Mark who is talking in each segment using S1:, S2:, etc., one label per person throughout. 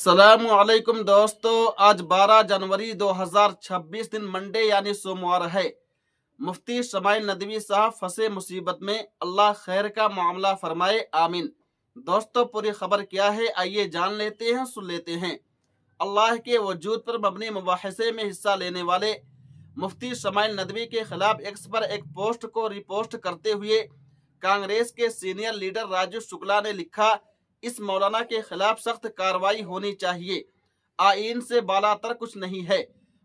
S1: अस्सलाम वालेकुम दोस्तों, आज 12 जनवरी 2026 दिन मंडे यानी सोमवार है। मुफ्ती शमाइल नदवी साहब फंसे मुसीबत में, अल्लाह खैर का मामला फरमाए, आमीन। दोस्तों, पूरी खबर क्या है आइए जान लेते हैं, सुन लेते हैं। अल्लाह के वजूद पर मबनी मुबाहिसे में हिस्सा लेने वाले मुफ्ती शमाइल नदवी के खिलाफ एक्स पर एक पोस्ट को रिपोस्ट करते हुए कांग्रेस के सीनियर लीडर राजू शुक्ला ने लिखा, इस मौलाना के खिलाफ सख्त कार्रवाई होनी चाहिए, आईन से बालातर कुछ नहीं है।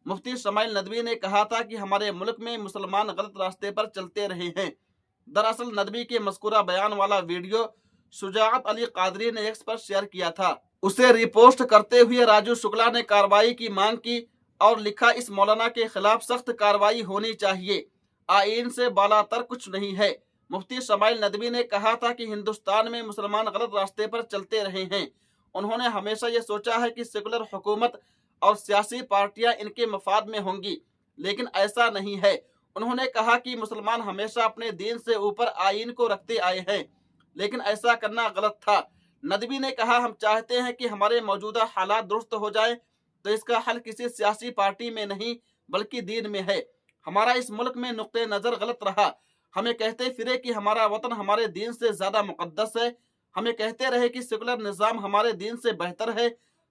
S1: मुफ्ती शमाइल नदवी ने कहा था कि हमारे मुल्क में मुसलमान गलत रास्ते पर चलते रहे हैं। दरअसल नदवी के मज़कूरा बयान वाला वीडियो शुजाअत अली कादरी ने एक्स पर शेयर किया था। उसे रिपोस्ट करते हुए राजू शुक्ला ने कार्रवाई की मांग की और लिखा, इस मौलाना के खिलाफ सख्त कार्रवाई होनी चाहिए, आईन से बालातर कुछ नहीं है। मुफ्ती शमाइल नदवी ने कहा था कि हिंदुस्तान में मुसलमान गलत रास्ते पर चलते रहे हैं। उन्होंने हमेशा ये सोचा है कि सेकुलर हुकूमत और सियासी पार्टियां इनके मफाद में होंगी, लेकिन ऐसा नहीं है। उन्होंने कहा कि मुसलमान हमेशा अपने दीन से ऊपर आईन को रखते आए हैं, लेकिन ऐसा करना गलत था। नदवी ने कहा, हम चाहते हैं कि हमारे मौजूदा हालात दुरुस्त हो जाएं, तो इसका हल किसी सियासी पार्टी में नहीं बल्कि दीन में है। हमारा इस मुल्क में नुक्ते नज़र गलत रहा। हमें कहते फिरे कि हमारा वतन हमारे दीन से ज़्यादा मुक़द्दस है। हमें कहते रहे कि सेकुलर निज़ाम हमारे दीन से बेहतर है।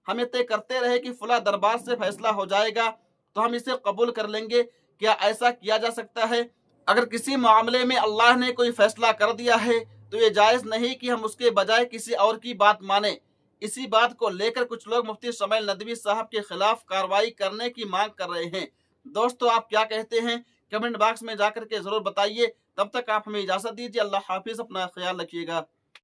S1: हमें तय करते रहे कि फला दरबार से फैसला हो जाएगा तो हम इसे कबूल कर लेंगे। क्या ऐसा किया जा सकता है? अगर किसी मामले में अल्लाह ने कोई फैसला कर दिया है तो ये जायज़ नहीं कि हम उसके बजाय किसी और की बात माने। इसी बात को लेकर कुछ लोग मुफ्ती शमाइल नदवी साहब के खिलाफ कार्रवाई करने की मांग कर रहे हैं। दोस्तों, आप क्या कहते हैं? कमेंट बॉक्स में जाकर के ज़रूर बताइए। तब तक आप हमें इजाज़त दीजिए। अल्लाह हाफिज़, अपना ख्याल रखिएगा।